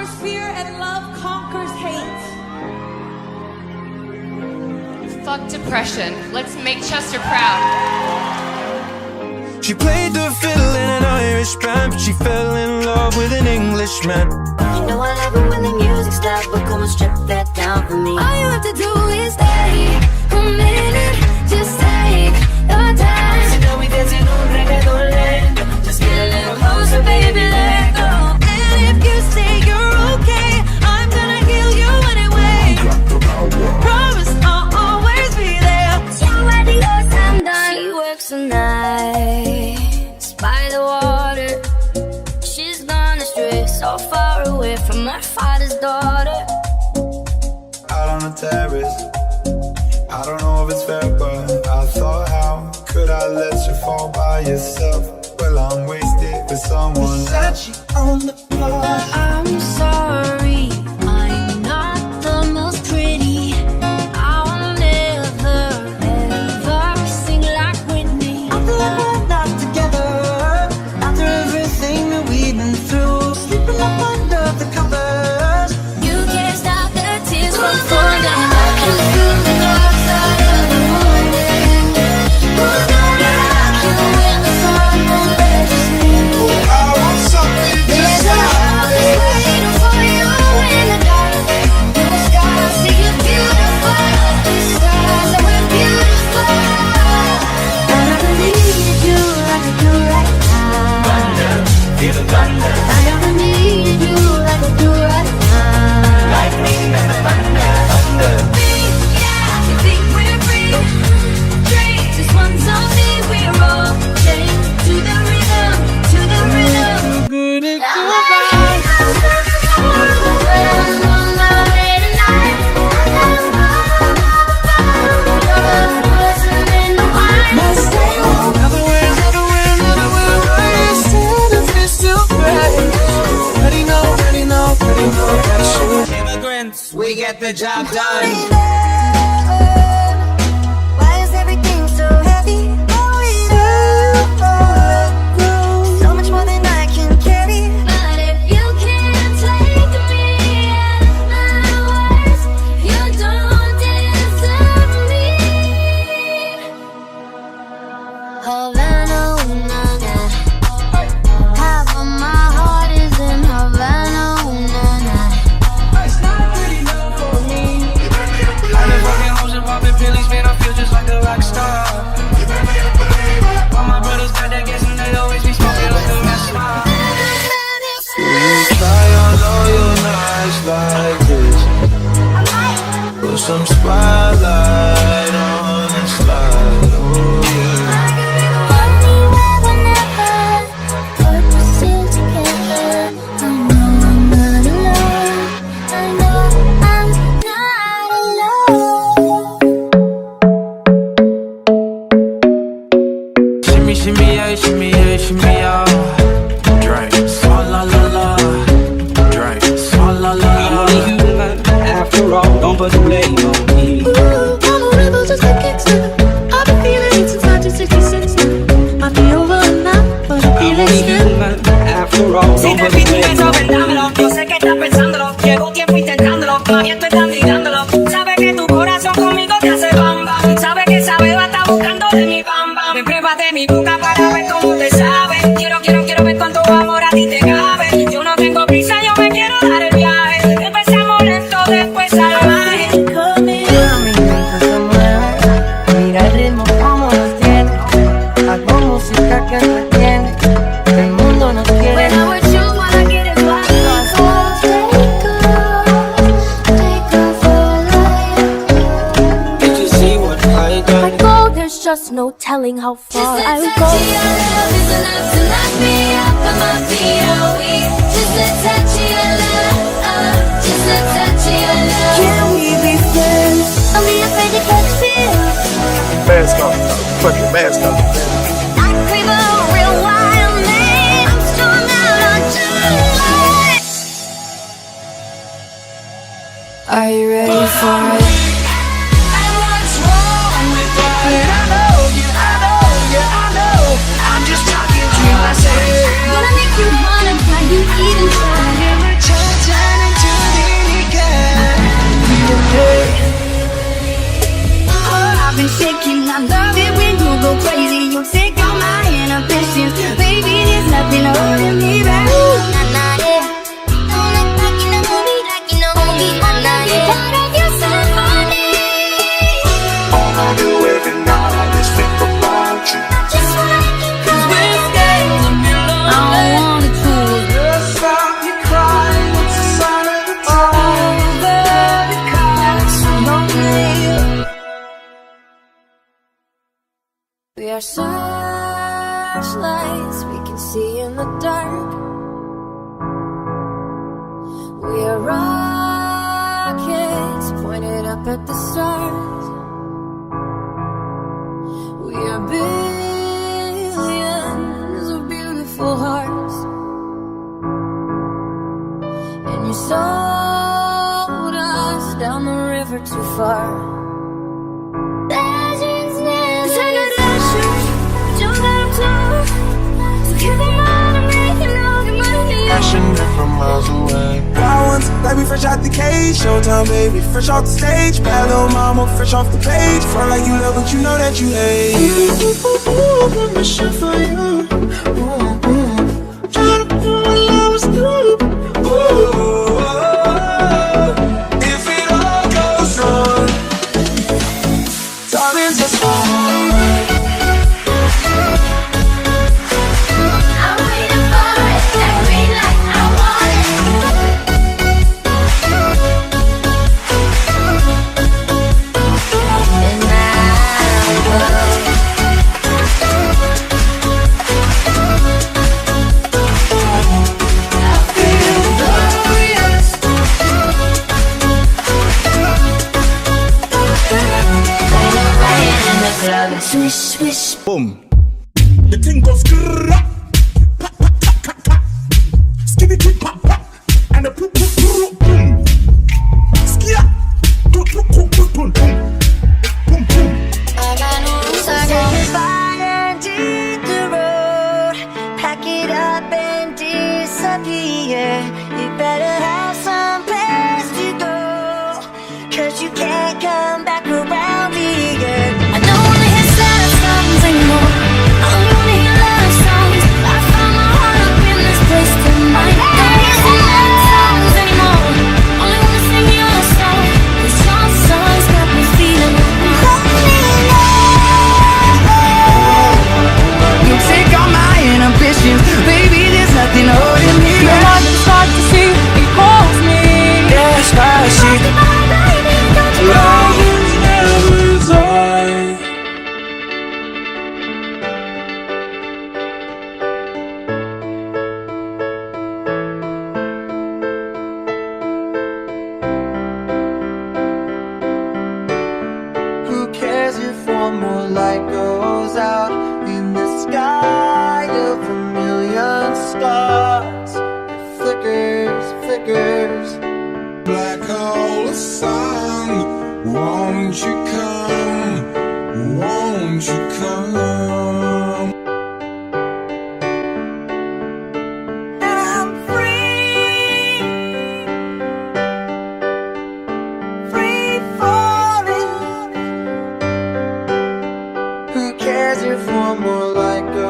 conquers fear and love conquers hate. Fuck depression. Let's make Chester proud. She played the fiddle in an Irish band, but she fell in love with an Englishman. You know I love it when the music stops, but come and strip that down for me. All you have to do is stay a minute, just take your time. So now we dancing on reggaeton lento. Just get a little closer, baby, let go. And if you say you're okay, I'm gonna heal you anyway. Promise I'll always be there. So adios, I'm done. She works the nights by the water. She's gone astray, so far away from her father's daughter. Out on the terrace, I don't know if it's fair, but I thought, how could I let you fall by yourself? Well, I'm wasted with someone else. On the floor. I'm sorry, I'm not the most pretty. I'll never, ever sing like Whitney. I feel like we're not together after everything that we've been through. Sleeping up under the covers. You can't stop the tears from falling down. I can feel the dark side of the morning. Who's gonna rock you when the sun won't let you sleep? I want something There's just a love that's waiting for you in the dark. In the sky, I see you beautiful. The stars are we're beautiful. And I need you like I do right now. Feel the thunder, I never needed you like I do right now. lightning and the thunder, thunder. Yeah, you think we're free? Dreams, this one's on me. We're rolling to the rhythm, to the rhythm. good at Immigrants, we get the job done. Why is everything so heavy? So much more than I can carry. But if you can't take me at my worst, you don't deserve me. Havana, ooh, nah, nah. Half of my heart is in Havana, ooh, nah, nah. I've been working hoes and popping pillies, man, I feel just like a rock star. All my brothers got that gas and they always be smoking up the mess. Try, I know you're nice like this. Put some spotlight on and slide. Oh, yeah. I could be the one you ever never. But we're still together. I know I'm not alone. I know I'm not alone. Shimmy, shimmy, yeah, shimmy, yeah, shimmy, yeah. Drink, swalla la la. Drink, swalla la la. I'm only human, after all. Don't put the blame on me. Ooh, I'm a rebel just like Kingston. I've been feeling it since 1966 now. Might be over now, but I feel I'm it only still. human, after all. Si Don't te put the pido un blame beso, on me. vendámelo. Yo sé que estás pensándolo. Llevo tiempo intentándolo. Todavía tú estás mirándolo. Sabes que tu corazón conmigo te hace bamba. Sabes que esa beba está buscando de mi bamba. Ven, pruébate mi boca para ver cómo te sabe. Quiero ver cuánto amor a ti te cabe. Yo no tengo prisa, yo me quiero dar el viaje. Empezamos lento, después salvaje. Mira mi mente se mueve. Mira el ritmo como nos tiene. Hago música que entretiene. El mundo nos quiere. When I'm with you, all I get is wild. Take off for life. Did you see what I done? I go, there's just no telling how far I will go. Just a touch of your love is enough to knock me off of my feet. Oh, we just a touch of your love, just a touch of your love. Can we be friends? Don't be afraid to catch feels. Mask on. Fucking mask on. I crave a real wild man. I'm strung out on July. Are you ready for it? What's wrong with that? I know you, I know you, I know. I'm just talking to myself. Gonna make you wanna fly, you even try. Every time up and shaking. I love it when you go crazy. You take all my inhibitions. Baby, there's nothing holding me back. Nah, nah, yeah. Don't look like in a movie, like in a movie. Nah, nah, yeah. Part of your symphony. All I do every night is think about you. Just wanna keep going. I don't wanna choose. Just stop your crying, it's a sign of the time. We are searchlights we can see in the dark. We are rockets pointed up at the stars. We are billions of beautiful hearts. And you sold us down the river too far. Passion from miles away. Wild ones, like we fresh out the cage. Showtime, baby, fresh off the stage. Bad little mama, fresh off the page. Front like you love, but you know that you hate. Permission for you. Try to pull love is good. If it all goes wrong, darling, just hold. Swish, swish. Boom. The thing goes grrrr, pop, pop, pop, pop, pop. Skibby tip, pop, pop. And the poop, poop, poop, boom. Skia. Poop, poop, poop, poop, boom, boom. Boom, boom. I got no fire and hit the road. Pack it up and disappear. You better have some place to go, 'cause you can't come back around me again. I don't wanna hear sad songs anymore. I only wanna hear love songs. I found my heart up in this place tonight. Don't wanna sing love songs anymore. Only wanna sing your song, 'cause your songs got me feeling lonely now. You take all my inhibitions. Baby, there's nothing holding me back. I can start to see it holds me. That's why she love is never die. Who cares if one more light goes out in the sky of a million stars? It flickers, flickers. Black hole of sun, won't you come? Won't you come? And I'm free, free falling. Who cares if one more light goes